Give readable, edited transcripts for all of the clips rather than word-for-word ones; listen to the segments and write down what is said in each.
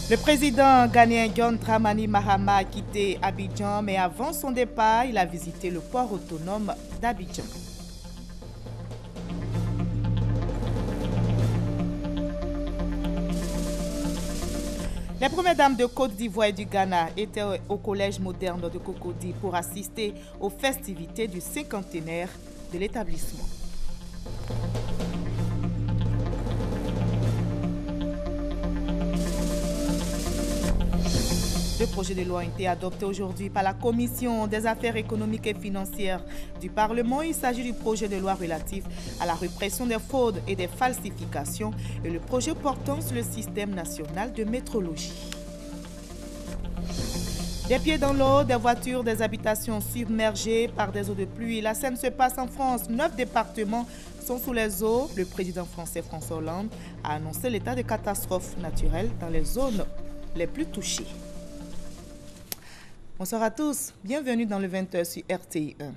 Le président ghanéen John Dramani Mahama a quitté Abidjan, mais avant son départ, il a visité le port autonome d'Abidjan. Les premières dames de Côte d'Ivoire et du Ghana étaient au collège moderne de Cocody pour assister aux festivités du cinquantenaire de l'établissement. Deux projets de loi ont été adoptés aujourd'hui par la Commission des affaires économiques et financières du Parlement. Il s'agit du projet de loi relatif à la répression des fraudes et des falsifications et le projet portant sur le système national de métrologie. Des pieds dans l'eau, des voitures, des habitations submergées par des eaux de pluie. La scène se passe en France. 9 départements sont sous les eaux. Le président français François Hollande a annoncé l'état de catastrophe naturelle dans les zones les plus touchées. Bonsoir à tous, bienvenue dans le 20h sur RTI1.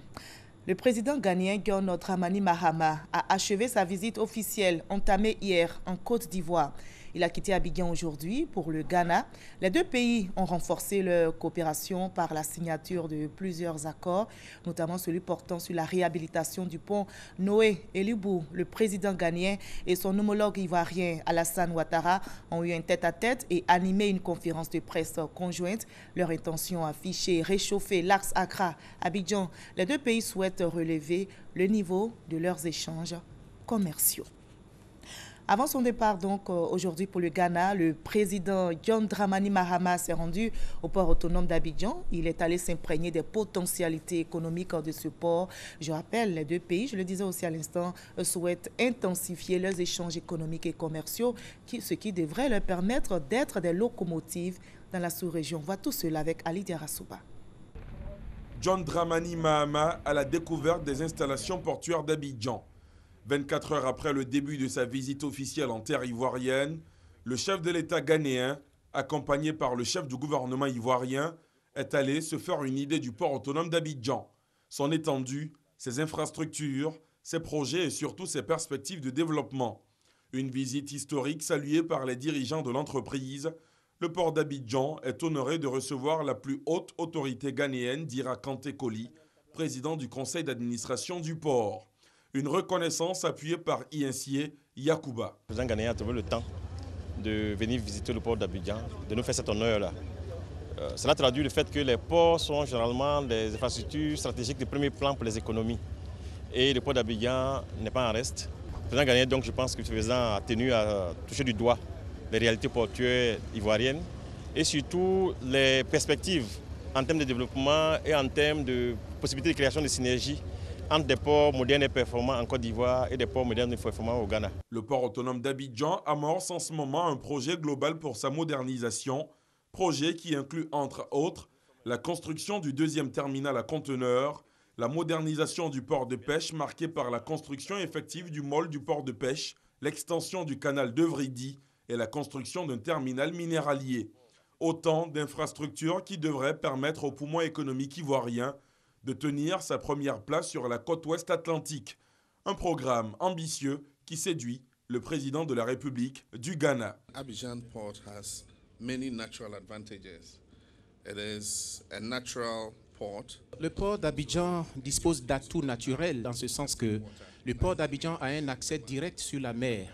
Le président ghanéen John Dramani Mahama a achevé sa visite officielle entamée hier en Côte d'Ivoire. Il a quitté Abidjan aujourd'hui pour le Ghana. Les deux pays ont renforcé leur coopération par la signature de plusieurs accords, notamment celui portant sur la réhabilitation du pont Noé Elibou. Le président ghanéen et son homologue ivoirien Alassane Ouattara ont eu un tête-à-tête et animé une conférence de presse conjointe. Leur intention affichée est réchauffer l'axe Accra-Abidjan. Les deux pays souhaitent relever le niveau de leurs échanges commerciaux. Avant son départ donc aujourd'hui pour le Ghana, le président John Dramani Mahama s'est rendu au port autonome d'Abidjan. Il est allé s'imprégner des potentialités économiques de ce port. Je rappelle, les deux pays, je le disais aussi à l'instant, souhaitent intensifier leurs échanges économiques et commerciaux, ce qui devrait leur permettre d'être des locomotives dans la sous-région. On voit tout cela avec Ali Diarasouba. John Dramani Mahama à la découverte des installations portuaires d'Abidjan. 24 heures après le début de sa visite officielle en terre ivoirienne, le chef de l'État ghanéen, accompagné par le chef du gouvernement ivoirien, est allé se faire une idée du port autonome d'Abidjan, son étendue, ses infrastructures, ses projets et surtout ses perspectives de développement. Une visite historique saluée par les dirigeants de l'entreprise. Le port d'Abidjan est honoré de recevoir la plus haute autorité ghanéenne, dira Kanté Koli, président du conseil d'administration du port. Une reconnaissance appuyée par Insié Yacouba. Le président ghanéen a trouvé le temps de venir visiter le port d'Abidjan, de nous faire cet honneur-là. Cela traduit le fait que les ports sont généralement des infrastructures stratégiques de premier plan pour les économies. Et le port d'Abidjan n'est pas en reste. Le président ghanéen, donc, je pense que le président a tenu à toucher du doigt les réalités portuaires ivoiriennes et surtout les perspectives en termes de développement et en termes de possibilités de création de synergies entre des ports modernes et performants en Côte d'Ivoire et des ports modernes et performants au Ghana. Le port autonome d'Abidjan amorce en ce moment un projet global pour sa modernisation, projet qui inclut entre autres la construction du deuxième terminal à conteneurs, la modernisation du port de pêche marqué par la construction effective du môle du port de pêche, l'extension du canal de Vridi et la construction d'un terminal minéralier. Autant d'infrastructures qui devraient permettre au poumon économique ivoirien de tenir sa première place sur la côte ouest atlantique. Un programme ambitieux qui séduit le président de la République du Ghana. Abidjan port has many natural advantages. It is a natural port. Le port d'Abidjan dispose d'atouts naturels dans ce sens que le port d'Abidjan a un accès direct sur la mer.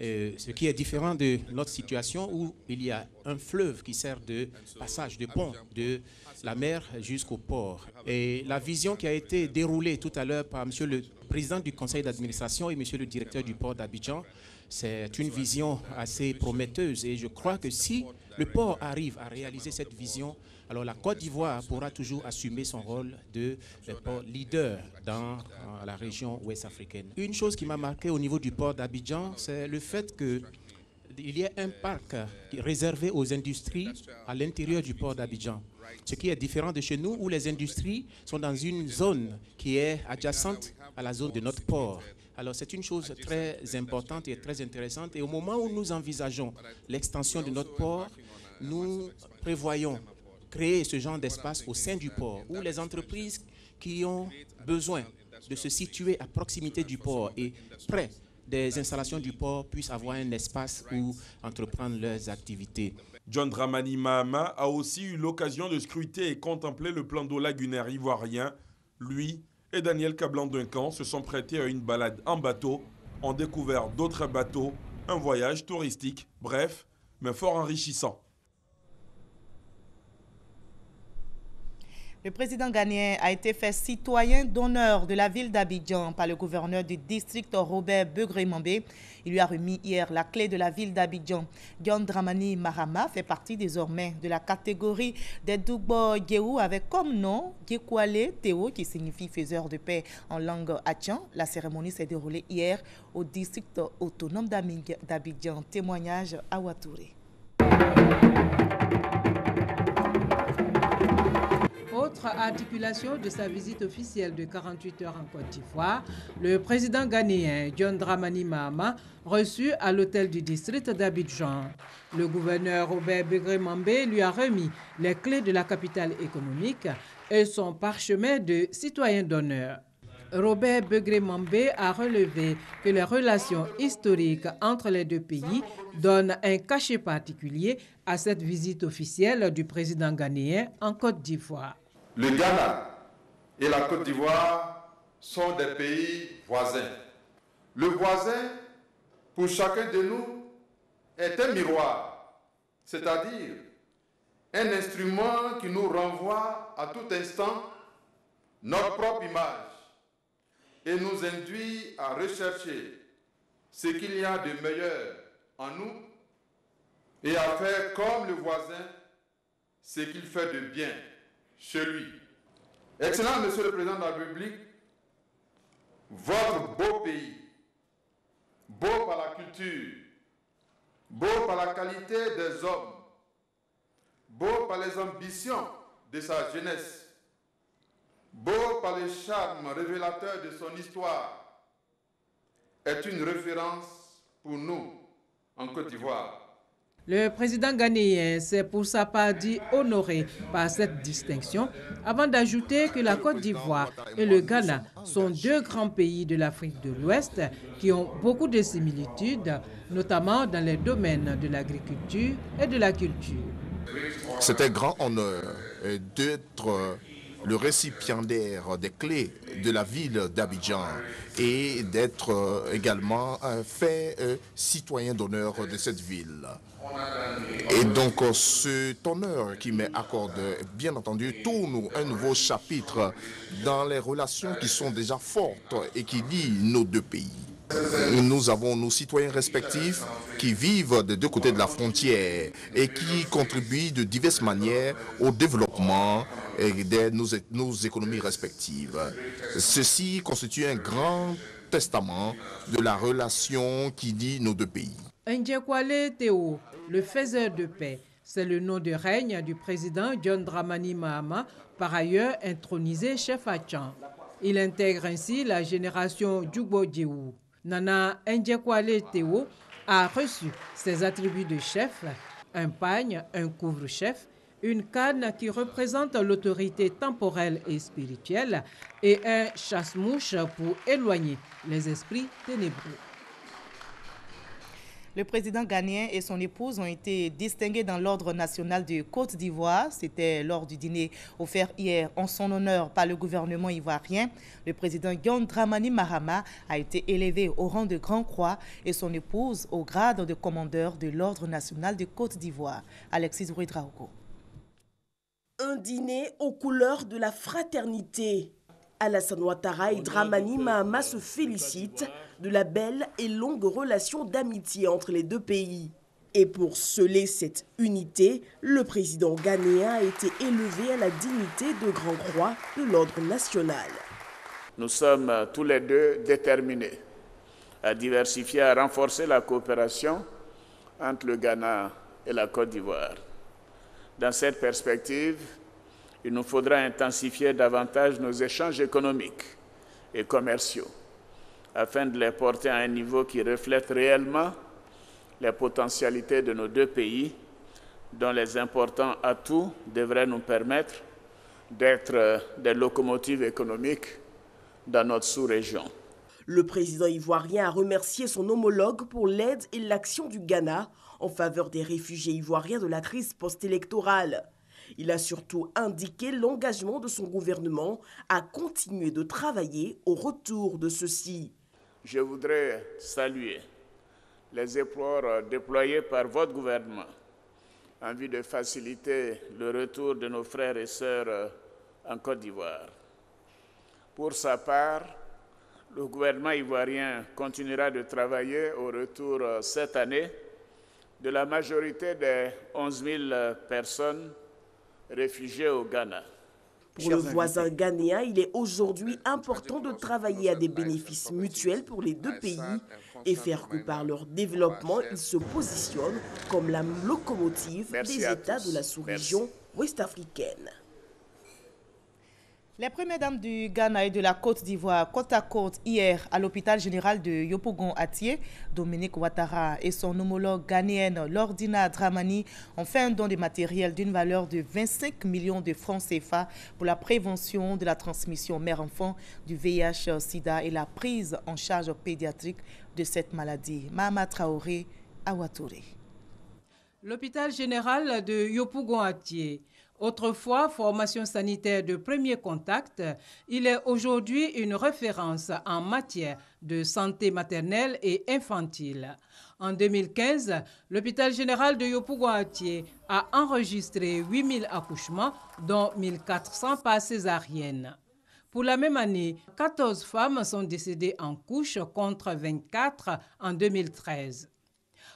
Ce qui est différent de notre situation où il y a un fleuve qui sert de passage, de pont de la mer jusqu'au port. Et la vision qui a été déroulée tout à l'heure par monsieur le président du conseil d'administration et monsieur le directeur du port d'Abidjan, c'est une vision assez prometteuse et je crois que si le port arrive à réaliser cette vision, alors la Côte d'Ivoire pourra toujours assumer son rôle de port leader dans la région ouest africaine. Une chose qui m'a marqué au niveau du port d'Abidjan, c'est le fait qu'il y ait un parc réservé aux industries à l'intérieur du port d'Abidjan. Ce qui est différent de chez nous où les industries sont dans une zone qui est adjacente à la zone de notre port. Alors c'est une chose très importante et très intéressante et au moment où nous envisageons l'extension de notre port, nous prévoyons créer ce genre d'espace au sein du port où les entreprises qui ont besoin de se situer à proximité du port et près des installations du port puissent avoir un espace où entreprendre leurs activités. John Dramani Mahama a aussi eu l'occasion de scruter et contempler le plan d'eau lagunaire ivoirien. Lui et Daniel Kablan-Duncan se sont prêtés à une balade en bateau, ont découvert d'autres bateaux, un voyage touristique, bref, mais fort enrichissant. Le président ghanéen a été fait citoyen d'honneur de la ville d'Abidjan par le gouverneur du district Robert Begré-Mambé. Il lui a remis hier la clé de la ville d'Abidjan. John Dramani Mahama fait partie désormais de la catégorie des Dugbo Géou avec comme nom Djekwale Théo qui signifie faiseur de paix en langue hatchan. La cérémonie s'est déroulée hier au district autonome d'Abidjan. Témoignage à Ouattouré. Autre articulation de sa visite officielle de 48 heures en Côte d'Ivoire, le président ghanéen John Dramani Mahama reçu à l'hôtel du district d'Abidjan. Le gouverneur Robert Begré-Mambé lui a remis les clés de la capitale économique et son parchemin de citoyen d'honneur. Robert Begré-Mambé a relevé que les relations historiques entre les deux pays donnent un cachet particulier à cette visite officielle du président ghanéen en Côte d'Ivoire. Le Ghana et la Côte d'Ivoire sont des pays voisins. Le voisin, pour chacun de nous, est un miroir, c'est-à-dire un instrument qui nous renvoie à tout instant notre propre image et nous induit à rechercher ce qu'il y a de meilleur en nous et à faire comme le voisin ce qu'il fait de bien chez lui. Excellent Monsieur le Président de la République, votre beau pays, beau par la culture, beau par la qualité des hommes, beau par les ambitions de sa jeunesse, beau par le charme révélateur de son histoire, est une référence pour nous en Côte d'Ivoire. Le président ghanéen s'est pour sa part dit honoré par cette distinction, avant d'ajouter que la Côte d'Ivoire et le Ghana sont deux grands pays de l'Afrique de l'Ouest qui ont beaucoup de similitudes, notamment dans les domaines de l'agriculture et de la culture. C'est un grand honneur d'être le récipiendaire des clés de la ville d'Abidjan et d'être également fait citoyen d'honneur de cette ville. Et donc cet honneur qui m'accorde, bien entendu, tourne un nouveau chapitre dans les relations qui sont déjà fortes et qui lient nos deux pays. Nous avons nos citoyens respectifs qui vivent des deux côtés de la frontière et qui contribuent de diverses manières au développement de nos économies respectives. Ceci constitue un grand testament de la relation qui lie nos deux pays. Djekwale Théo, le faiseur de paix, c'est le nom de règne du président John Dramani Mahama, par ailleurs intronisé chef hatchan. Il intègre ainsi la génération Dugbo Géou. Nana Djekwale Théo a reçu ses attributs de chef, un pagne, un couvre-chef, une canne qui représente l'autorité temporelle et spirituelle et un chasse-mouche pour éloigner les esprits ténébreux. Le président ghanéen et son épouse ont été distingués dans l'Ordre national de Côte d'Ivoire. C'était lors du dîner offert hier en son honneur par le gouvernement ivoirien. Le président John Dramani Mahama a été élevé au rang de Grand Croix et son épouse au grade de commandeur de l'Ordre national de Côte d'Ivoire. Alexis Ouedraogo. Un dîner aux couleurs de la fraternité. Alassane Ouattara et Dramani Mahama se félicitent de la belle et longue relation d'amitié entre les deux pays. Et pour sceller cette unité, le président ghanéen a été élevé à la dignité de Grand Croix de l'Ordre national. Nous sommes tous les deux déterminés à diversifier, à renforcer la coopération entre le Ghana et la Côte d'Ivoire. Dans cette perspective, il nous faudra intensifier davantage nos échanges économiques et commerciaux afin de les porter à un niveau qui reflète réellement les potentialités de nos deux pays, dont les importants atouts devraient nous permettre d'être des locomotives économiques dans notre sous-région. Le président ivoirien a remercié son homologue pour l'aide et l'action du Ghana en faveur des réfugiés ivoiriens de la crise post-électorale. Il a surtout indiqué l'engagement de son gouvernement à continuer de travailler au retour de ceux-ci. Je voudrais saluer les efforts déployés par votre gouvernement en vue de faciliter le retour de nos frères et sœurs en Côte d'Ivoire. Pour sa part, le gouvernement ivoirien continuera de travailler au retour cette année de la majorité des 11 000 personnes réfugiées au Ghana. Pour le voisin ghanéen, il est aujourd'hui important de travailler à des bénéfices mutuels pour les deux pays et faire que par leur développement, ils se positionnent comme la locomotive des États de la sous-région ouest-africaine. Les premières dames du Ghana et de la Côte d'Ivoire, côte à côte, hier, à l'hôpital général de Yopougon-Atié, Dominique Ouattara et son homologue ghanéenne Lordina Dramani ont fait un don de matériel d'une valeur de 25 millions de francs CFA pour la prévention de la transmission mère-enfant du VIH-Sida et la prise en charge pédiatrique de cette maladie. Mahama Traoré, à Ouattouré. L'hôpital général de Yopougon-Atié, autrefois formation sanitaire de premier contact, il est aujourd'hui une référence en matière de santé maternelle et infantile. En 2015, l'hôpital général de Yopougon-Atié a enregistré 8000 accouchements, dont 1400 par césarienne. Pour la même année, 14 femmes sont décédées en couche contre 24 en 2013.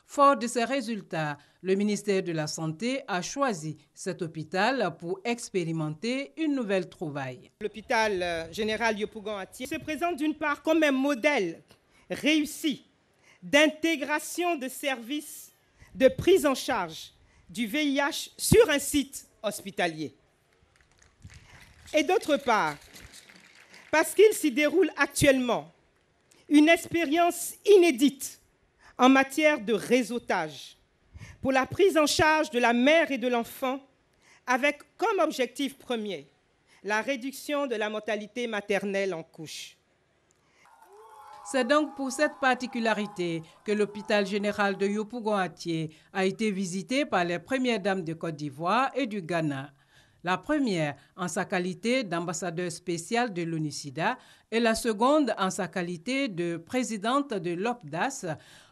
Fort de ces résultats, le ministère de la Santé a choisi cet hôpital pour expérimenter une nouvelle trouvaille. L'hôpital général Yopougon-Atié se présente d'une part comme un modèle réussi d'intégration de services de prise en charge du VIH sur un site hospitalier. Et d'autre part, parce qu'il s'y déroule actuellement une expérience inédite en matière de réseautage pour la prise en charge de la mère et de l'enfant avec comme objectif premier la réduction de la mortalité maternelle en couche. C'est donc pour cette particularité que l'hôpital général de Yopougon-Atié a été visité par les premières dames de Côte d'Ivoire et du Ghana. La première en sa qualité d'ambassadeur spécial de l'ONU-SIDA et la seconde en sa qualité de présidente de l'OPDAS,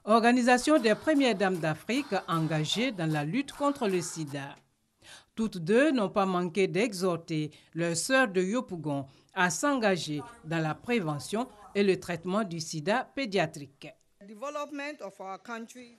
organisation des premières dames d'Afrique engagées dans la lutte contre le sida. Toutes deux n'ont pas manqué d'exhorter leurs sœurs de Yopougon à s'engager dans la prévention et le traitement du sida pédiatrique.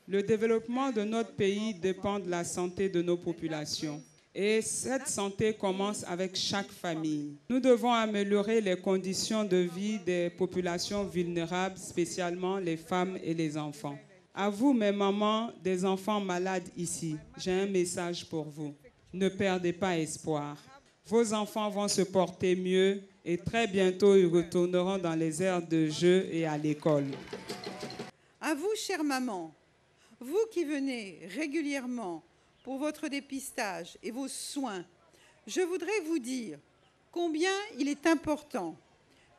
Le développement de notre pays dépend de la santé de nos populations. Et cette santé commence avec chaque famille. Nous devons améliorer les conditions de vie des populations vulnérables, spécialement les femmes et les enfants. À vous, mes mamans, des enfants malades ici, j'ai un message pour vous. Ne perdez pas espoir. Vos enfants vont se porter mieux et très bientôt ils retourneront dans les aires de jeu et à l'école. À vous, chère maman, vous qui venez régulièrement pour votre dépistage et vos soins, je voudrais vous dire combien il est important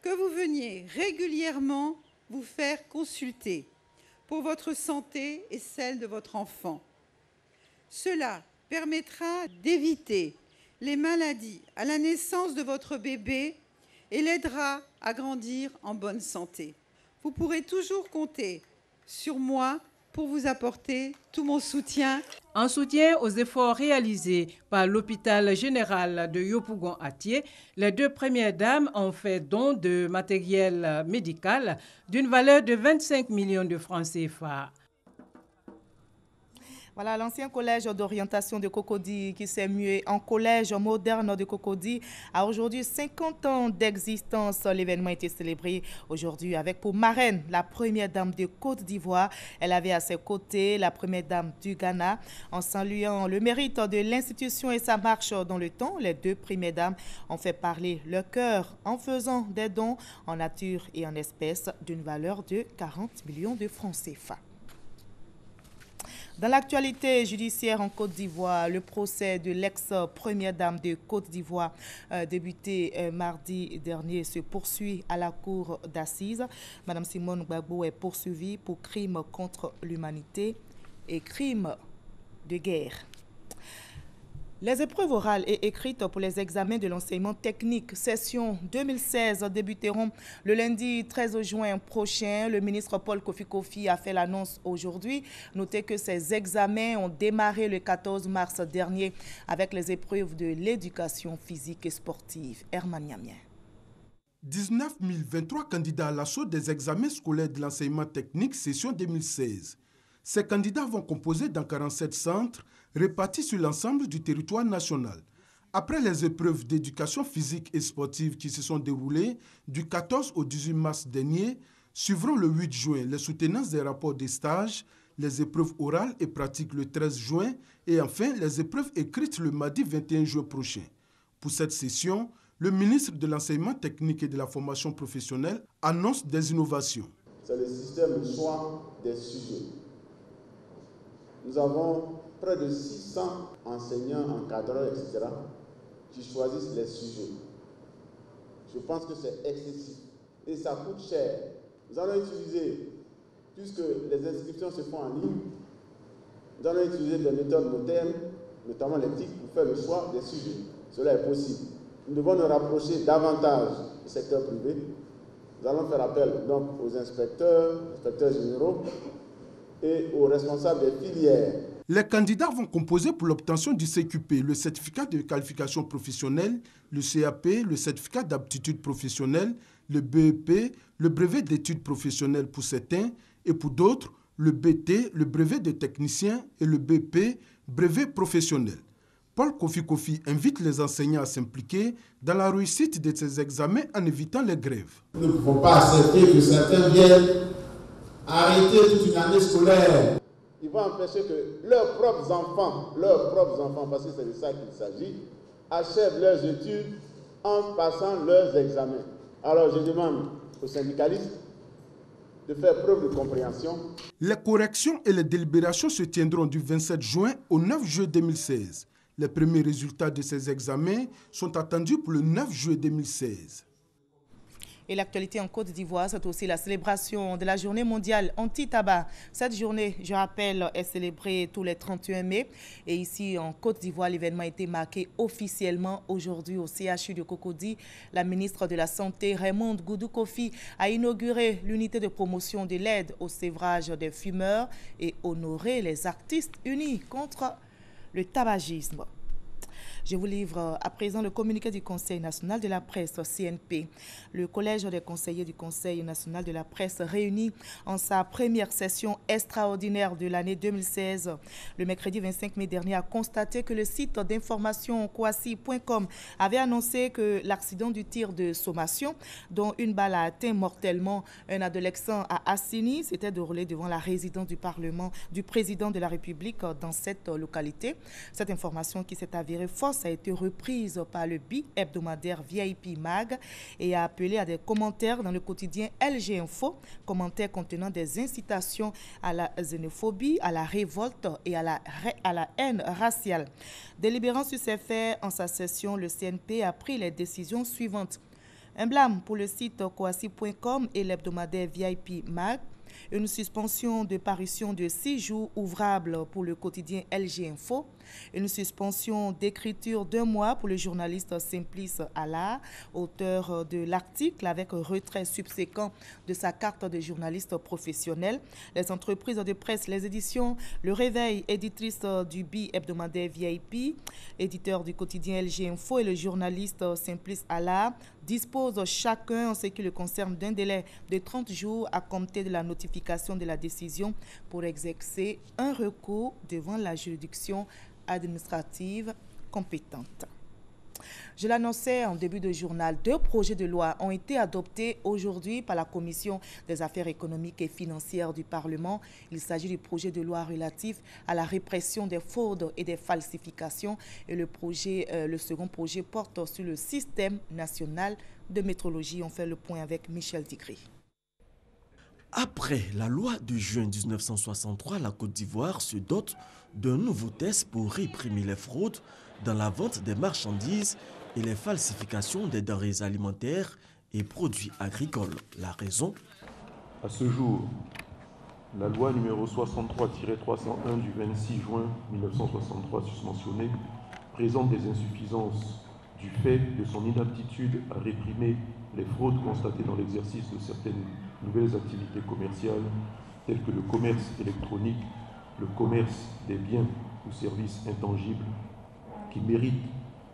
que vous veniez régulièrement vous faire consulter pour votre santé et celle de votre enfant. Cela permettra d'éviter les maladies à la naissance de votre bébé et l'aidera à grandir en bonne santé. Vous pourrez toujours compter sur moi pour vous apporter tout mon soutien. En soutien aux efforts réalisés par l'hôpital général de Yopougon-Atié, les deux premières dames ont fait don de matériel médical d'une valeur de 25 millions de francs CFA. Voilà, l'ancien collège d'orientation de Cocody qui s'est mué en collège moderne de Cocody a aujourd'hui 50 ans d'existence. L'événement a été célébré aujourd'hui avec pour marraine la première dame de Côte d'Ivoire. Elle avait à ses côtés la première dame du Ghana. En saluant le mérite de l'institution et sa marche dans le temps, les deux premières dames ont fait parler leur cœur en faisant des dons en nature et en espèces d'une valeur de 40 millions de francs CFA. Dans l'actualité judiciaire en Côte d'Ivoire, le procès de l'ex-première dame de Côte d'Ivoire débuté mardi dernier se poursuit à la cour d'assises. Madame Simone Gbagbo est poursuivie pour crimes contre l'humanité et crimes de guerre. Les épreuves orales et écrites pour les examens de l'enseignement technique session 2016 débuteront le lundi 13 juin prochain. Le ministre Paul Kofi Kofi a fait l'annonce aujourd'hui. Notez que ces examens ont démarré le 14 mars dernier avec les épreuves de l'éducation physique et sportive. Herman Niamien. 19 023 candidats à l'assaut des examens scolaires de l'enseignement technique session 2016. Ces candidats vont composer dans 47 centres répartis sur l'ensemble du territoire national. Après les épreuves d'éducation physique et sportive qui se sont déroulées du 14 au 18 mars dernier, suivront le 8 juin les soutenances des rapports des stages, les épreuves orales et pratiques le 13 juin et enfin les épreuves écrites le mardi 21 juin prochain. Pour cette session, le ministre de l'Enseignement technique et de la formation professionnelle annonce des innovations. C'est le système de choix des sujets. Nous avons près de 600 enseignants, encadreurs, etc. qui choisissent les sujets. Je pense que c'est excessif et ça coûte cher. Nous allons utiliser, puisque les inscriptions se font en ligne, nous allons utiliser des méthodes modernes, notamment les TIC, pour faire le choix des sujets. Cela est possible. Nous devons nous rapprocher davantage du secteur privé. Nous allons faire appel donc aux inspecteurs généraux et aux responsables des filières. Les candidats vont composer pour l'obtention du CQP, le certificat de qualification professionnelle, le CAP, le certificat d'aptitude professionnelle, le BEP, le brevet d'études professionnelles pour certains et pour d'autres, le BT, le brevet de technicien et le BP, brevet professionnel. Paul Kofi Kofi invite les enseignants à s'impliquer dans la réussite de ces examens en évitant les grèves. Nous ne pouvons pas accepter que certains viennent arrêter toute une année scolaire. Ils vont empêcher que leurs propres enfants, parce que c'est de ça qu'il s'agit, achèvent leurs études en passant leurs examens. Alors je demande aux syndicalistes de faire preuve de compréhension. Les corrections et les délibérations se tiendront du 27 juin au 9 juillet 2016. Les premiers résultats de ces examens sont attendus pour le 9 juillet 2016. Et l'actualité en Côte d'Ivoire, c'est aussi la célébration de la journée mondiale anti-tabac. Cette journée, je rappelle, est célébrée tous les 31 mai. Et ici, en Côte d'Ivoire, l'événement a été marqué officiellement aujourd'hui au CHU de Cocody. La ministre de la Santé, Raymond Goudou Kofi, a inauguré l'unité de promotion de l'aide au sévrage des fumeurs et honoré les artistes unis contre le tabagisme. Je vous livre à présent le communiqué du Conseil national de la presse, CNP. Le Collège des conseillers du Conseil national de la presse réuni en sa première session extraordinaire de l'année 2016. Le mercredi 25 mai dernier a constaté que le site d'information kwasi.com avait annoncé que l'accident du tir de sommation, dont une balle a atteint mortellement un adolescent à Assini, s'était déroulé devant la résidence du Parlement du président de la République dans cette localité. Cette information qui s'est avérée fausse a été reprise par le bi-hebdomadaire VIP Mag et a appelé à des commentaires dans le quotidien LG Info, commentaires contenant des incitations à la xénophobie, à la révolte et à la haine raciale. Délibérant sur ces faits, en sa session, le CNP a pris les décisions suivantes. Un blâme pour le site kwasi.com et l'hebdomadaire VIP Mag. Une suspension de parution de 6 jours ouvrables pour le quotidien LG Info. Une suspension d'écriture d'1 mois pour le journaliste Simplice Allah, auteur de l'article avec retrait subséquent de sa carte de journaliste professionnel. Les entreprises de presse, les éditions, Le Réveil, éditrice du bi-hebdomadaire VIP, éditeur du quotidien LG Info et le journaliste Simplice Allah disposent chacun, en ce qui le concerne, d'un délai de 30 jours à compter de la notification de la décision pour exercer un recours devant la juridiction administrative compétente. Je l'annonçais en début de journal, 2 projets de loi ont été adoptés aujourd'hui par la Commission des affaires économiques et financières du Parlement. Il s'agit du projet de loi relatif à la répression des fraudes et des falsifications et le second projet porte sur le système national de métrologie. On fait le point avec Michel Tigri. Après la loi de juin 1963, la Côte d'Ivoire se dote d'un nouveau test pour réprimer les fraudes dans la vente des marchandises et les falsifications des denrées alimentaires et produits agricoles. La raison? À ce jour, la loi numéro 63-301 du 26 juin 1963 susmentionnée présente des insuffisances du fait de son inaptitude à réprimer les fraudes constatées dans l'exercice de certaines nouvelles activités commerciales telles que le commerce électronique, le commerce des biens ou services intangibles qui méritent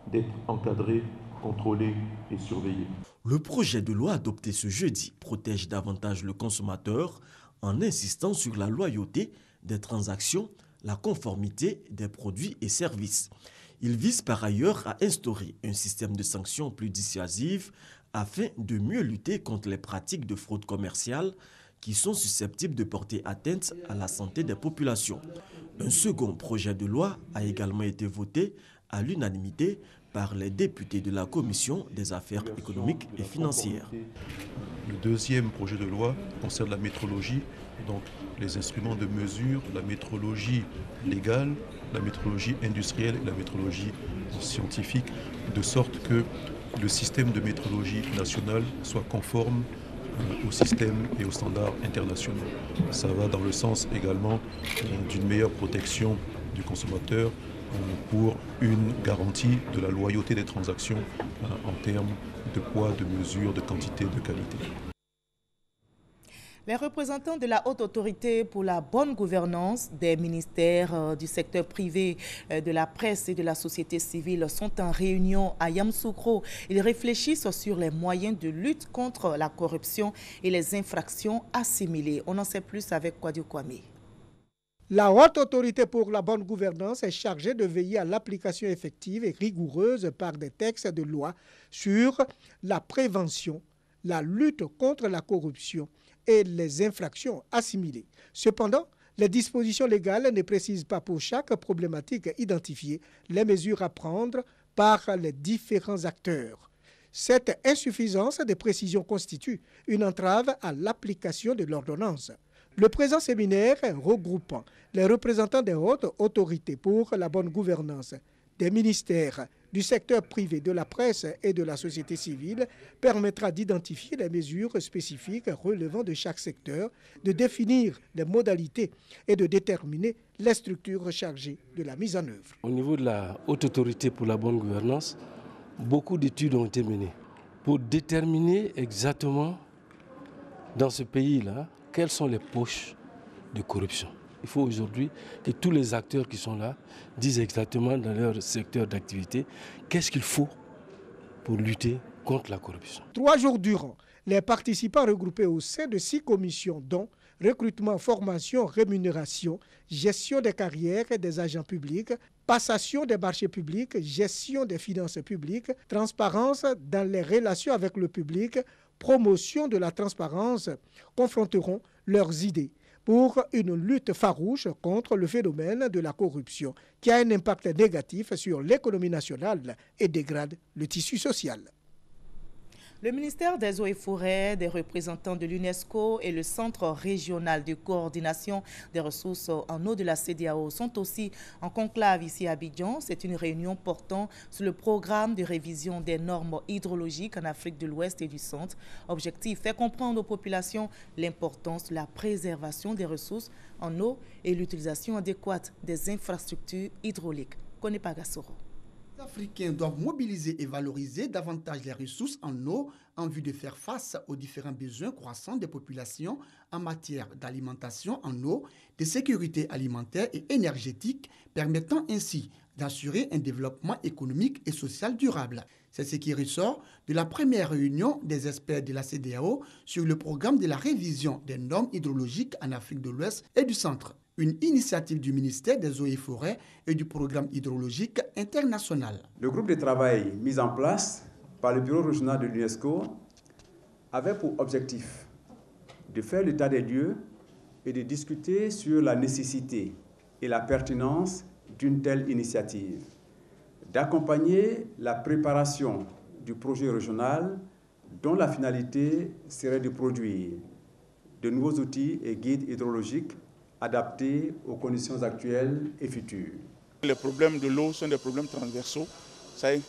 d'être encadrés, contrôlés et surveillés. Le projet de loi adopté ce jeudi protège davantage le consommateur en insistant sur la loyauté des transactions, la conformité des produits et services. Il vise par ailleurs à instaurer un système de sanctions plus dissuasives afin de mieux lutter contre les pratiques de fraude commerciale qui sont susceptibles de porter atteinte à la santé des populations. Un second projet de loi a également été voté à l'unanimité par les députés de la Commission des affaires économiques et financières. Le deuxième projet de loi concerne la métrologie, donc les instruments de mesure, la métrologie légale, la métrologie industrielle et la métrologie scientifique, de sorte que le système de métrologie nationale soit conforme au système et aux standards internationaux. Ça va dans le sens également d'une meilleure protection du consommateur pour une garantie de la loyauté des transactions en termes de poids, de mesure, de quantité, de qualité. Les représentants de la Haute Autorité pour la bonne gouvernance des ministères du secteur privé, de la presse et de la société civile sont en réunion à Yamoussoukro. Ils réfléchissent sur les moyens de lutte contre la corruption et les infractions assimilées. On en sait plus avec Kwadio Kwame. La Haute Autorité pour la bonne gouvernance est chargée de veiller à l'application effective et rigoureuse par des textes de loi sur la prévention, la lutte contre la corruption et les infractions assimilées. Cependant, les dispositions légales ne précisent pas pour chaque problématique identifiée les mesures à prendre par les différents acteurs. Cette insuffisance de précision constitue une entrave à l'application de l'ordonnance. Le présent séminaire, regroupant les représentants des hautes autorités pour la bonne gouvernance, des ministères, du secteur privé, de la presse et de la société civile, permettra d'identifier les mesures spécifiques relevant de chaque secteur, de définir les modalités et de déterminer les structures chargées de la mise en œuvre. Au niveau de la Haute Autorité pour la bonne gouvernance, beaucoup d'études ont été menées pour déterminer exactement dans ce pays-là quelles sont les poches de corruption. Il faut aujourd'hui que tous les acteurs qui sont là disent exactement dans leur secteur d'activité qu'est-ce qu'il faut pour lutter contre la corruption. 3 jours durant, les participants regroupés au sein de 6 commissions dont recrutement, formation, rémunération, gestion des carrières et des agents publics, passation des marchés publics, gestion des finances publiques, transparence dans les relations avec le public, promotion de la transparence, confronteront leurs idées pour une lutte farouche contre le phénomène de la corruption qui a un impact négatif sur l'économie nationale et dégrade le tissu social. Le ministère des Eaux et Forêts, des représentants de l'UNESCO et le Centre régional de coordination des ressources en eau de la CEDEAO sont aussi en conclave ici à Abidjan. C'est une réunion portant sur le programme de révision des normes hydrologiques en Afrique de l'Ouest et du Centre. Objectif, faire comprendre aux populations l'importance de la préservation des ressources en eau et l'utilisation adéquate des infrastructures hydrauliques. Konepa Gassoro. Les Africains doivent mobiliser et valoriser davantage les ressources en eau en vue de faire face aux différents besoins croissants des populations en matière d'alimentation en eau, de sécurité alimentaire et énergétique, permettant ainsi d'assurer un développement économique et social durable. C'est ce qui ressort de la première réunion des experts de la CEDEAO sur le programme de la révision des normes hydrologiques en Afrique de l'Ouest et du Centre. Une initiative du ministère des Eaux et Forêts et du Programme hydrologique international. Le groupe de travail mis en place par le Bureau régional de l'UNESCO avait pour objectif de faire l'état des lieux et de discuter sur la nécessité et la pertinence d'une telle initiative, d'accompagner la préparation du projet régional dont la finalité serait de produire de nouveaux outils et guides hydrologiques adaptés aux conditions actuelles et futures. Les problèmes de l'eau sont des problèmes transversaux.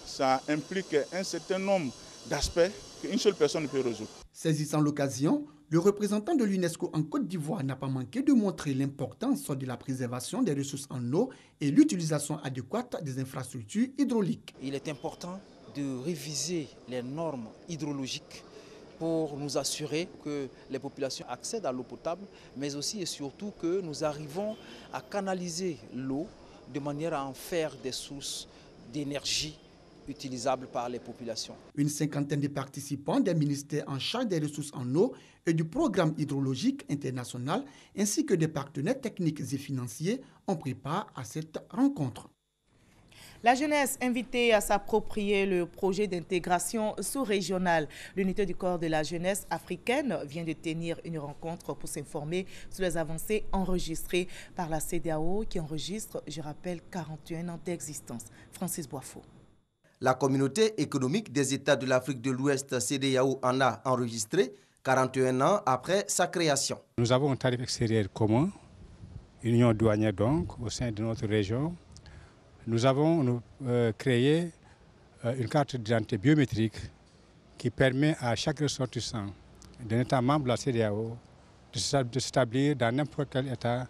Ça implique un certain nombre d'aspects qu'une seule personne ne peut résoudre. Saisissant l'occasion, le représentant de l'UNESCO en Côte d'Ivoire n'a pas manqué de montrer l'importance de la préservation des ressources en eau et l'utilisation adéquate des infrastructures hydrauliques. Il est important de réviser les normes hydrologiques pour nous assurer que les populations accèdent à l'eau potable, mais aussi et surtout que nous arrivons à canaliser l'eau de manière à en faire des sources d'énergie utilisables par les populations. Une cinquantaine de participants des ministères en charge des ressources en eau et du programme hydrologique international, ainsi que des partenaires techniques et financiers, ont pris part à cette rencontre. La jeunesse invitée à s'approprier le projet d'intégration sous-régionale. L'unité du corps de la jeunesse africaine vient de tenir une rencontre pour s'informer sur les avancées enregistrées par la CEDEAO qui enregistre, je rappelle, 41 ans d'existence. Francis Boifo. La communauté économique des États de l'Afrique de l'Ouest, CEDEAO, en a enregistré 41 ans après sa création. Nous avons un tarif extérieur commun, une union douanière donc, au sein de notre région. Nous avons créé une carte d'identité biométrique qui permet à chaque ressortissant d'un État membre de la CEDEAO de s'établir dans n'importe quel État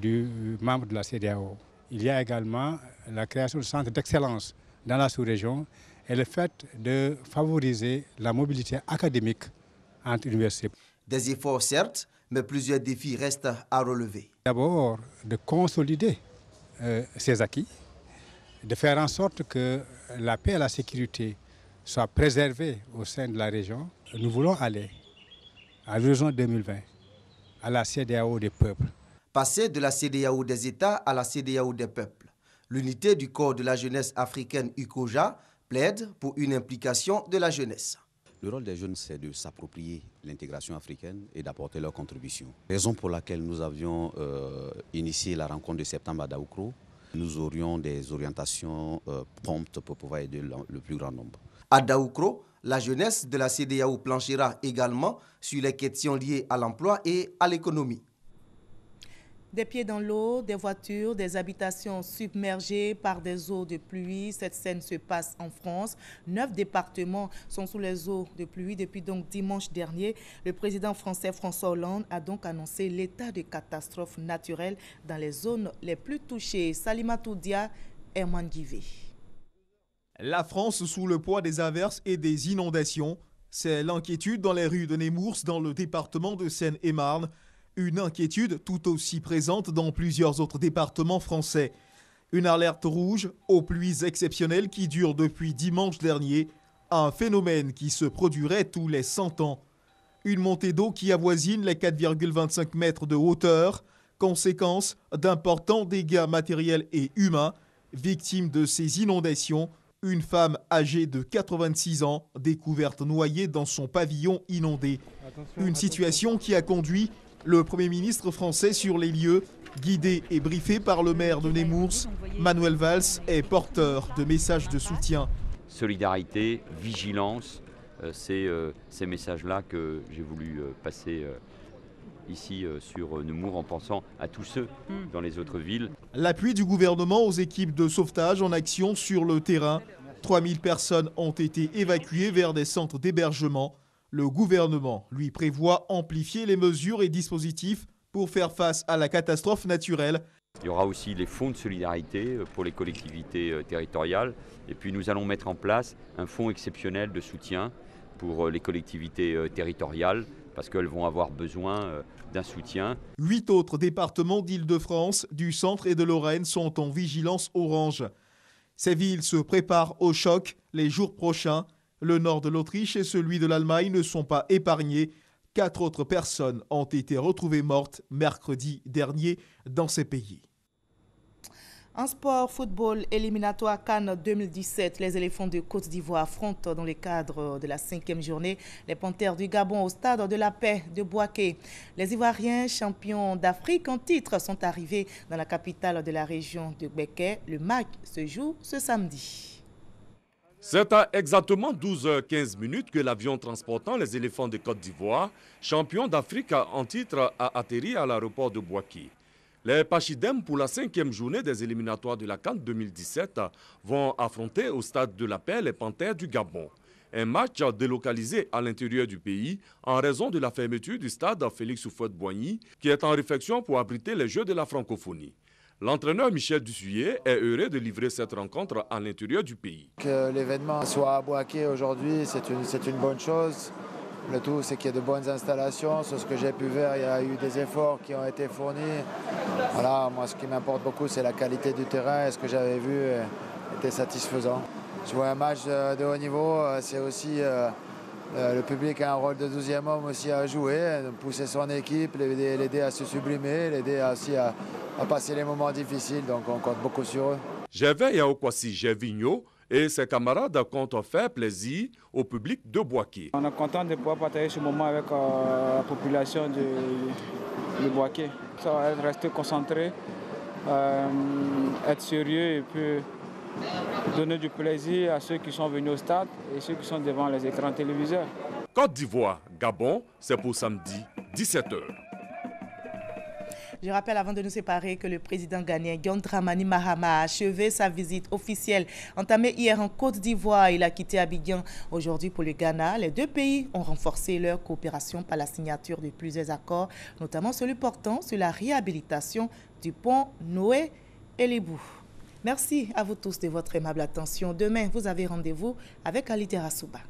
du membre de la CEDEAO. Il y a également la création de centres d'excellence dans la sous-région et le fait de favoriser la mobilité académique entre universités. Des efforts certes, mais plusieurs défis restent à relever. D'abord, de consolider ces acquis, de faire en sorte que la paix et la sécurité soient préservées au sein de la région. Nous voulons aller à l'horizon 2020, à la CEDEAO des peuples. Passer de la CEDEAO des États à la CEDEAO des peuples. L'unité du corps de la jeunesse africaine UCOJA plaide pour une implication de la jeunesse. Le rôle des jeunes, c'est de s'approprier l'intégration africaine et d'apporter leur contribution. Raison pour laquelle nous avions initié la rencontre de septembre à Daoukro. Nous aurions des orientations promptes pour pouvoir aider le plus grand nombre. À Daoukro, la jeunesse de la CEDEAO planchera également sur les questions liées à l'emploi et à l'économie. Des pieds dans l'eau, des voitures, des habitations submergées par des eaux de pluie. Cette scène se passe en France. 9 départements sont sous les eaux de pluie depuis donc dimanche dernier. Le président français François Hollande a donc annoncé l'état de catastrophe naturelle dans les zones les plus touchées. Salimatou Dia, Herman Guivé. La France sous le poids des averses et des inondations. C'est l'inquiétude dans les rues de Nemours dans le département de Seine-et-Marne. Une inquiétude tout aussi présente dans plusieurs autres départements français. Une alerte rouge aux pluies exceptionnelles qui dure depuis dimanche dernier, un phénomène qui se produirait tous les 100 ans. Une montée d'eau qui avoisine les 4,25 mètres de hauteur, conséquence d'importants dégâts matériels et humains. Victime de ces inondations, une femme âgée de 86 ans découverte noyée dans son pavillon inondé. Une situation qui a conduit le Premier ministre français sur les lieux, guidé et briefé par le maire de Nemours, Manuel Valls, est porteur de messages de soutien. Solidarité, vigilance, c'est ces messages-là que j'ai voulu passer ici sur Nemours en pensant à tous ceux dans les autres villes. L'appui du gouvernement aux équipes de sauvetage en action sur le terrain. 3000 personnes ont été évacuées vers des centres d'hébergement. Le gouvernement, lui, prévoit amplifier les mesures et dispositifs pour faire face à la catastrophe naturelle. Il y aura aussi les fonds de solidarité pour les collectivités territoriales. Et puis nous allons mettre en place un fonds exceptionnel de soutien pour les collectivités territoriales parce qu'elles vont avoir besoin d'un soutien. 8 autres départements d'Île-de-France, du centre et de Lorraine sont en vigilance orange. Ces villes se préparent au choc les jours prochains. Le nord de l'Autriche et celui de l'Allemagne ne sont pas épargnés. 4 autres personnes ont été retrouvées mortes mercredi dernier dans ces pays. En sport, football, éliminatoire CAN 2017, les éléphants de Côte d'Ivoire affrontent dans le cadre de la 5e journée les Panthères du Gabon au stade de la Paix de Bouaké. Les Ivoiriens, champions d'Afrique en titre, sont arrivés dans la capitale de la région de Béké. Le match se joue ce samedi. C'est à exactement 12h15 que l'avion transportant les éléphants de Côte d'Ivoire, champion d'Afrique en titre, a atterri à l'aéroport de Bouaké. Les Pachidem, pour la 5e journée des éliminatoires de la CAN 2017, vont affronter au stade de la Paix les Panthères du Gabon. Un match délocalisé à l'intérieur du pays en raison de la fermeture du stade Félix Houphouët-Boigny qui est en réflexion pour abriter les Jeux de la francophonie. L'entraîneur Michel Dussuyer est heureux de livrer cette rencontre à l'intérieur du pays. Que l'événement soit à Bouaké aujourd'hui, c'est une bonne chose. Le tout, c'est qu'il y ait de bonnes installations. Sur ce que j'ai pu voir, il y a eu des efforts qui ont été fournis. Voilà, moi, ce qui m'importe beaucoup, c'est la qualité du terrain. Et ce que j'avais vu était satisfaisant. Jouer un match de haut niveau, c'est aussi... le public a un rôle de 12e homme aussi à jouer, pousser son équipe, l'aider à se sublimer, l'aider aussi à passer les moments difficiles, donc on compte beaucoup sur eux. Gervais Yaokwasi Gervinho et ses camarades comptent faire plaisir au public de Bouaké. On est content de pouvoir partager ce moment avec la population de Bouaké. Ça va être rester concentré, être sérieux et puis donner du plaisir à ceux qui sont venus au stade et ceux qui sont devant les écrans téléviseurs. Côte d'Ivoire, Gabon, c'est pour samedi, 17h. Je rappelle avant de nous séparer que le président ghanéen John Dramani Mahama a achevé sa visite officielle entamée hier en Côte d'Ivoire. Il a quitté Abidjan aujourd'hui pour le Ghana. Les deux pays ont renforcé leur coopération par la signature de plusieurs accords, notamment celui portant sur la réhabilitation du pont Noé et Libou. Merci à vous tous de votre aimable attention. Demain, vous avez rendez-vous avec Ali Terrasouba.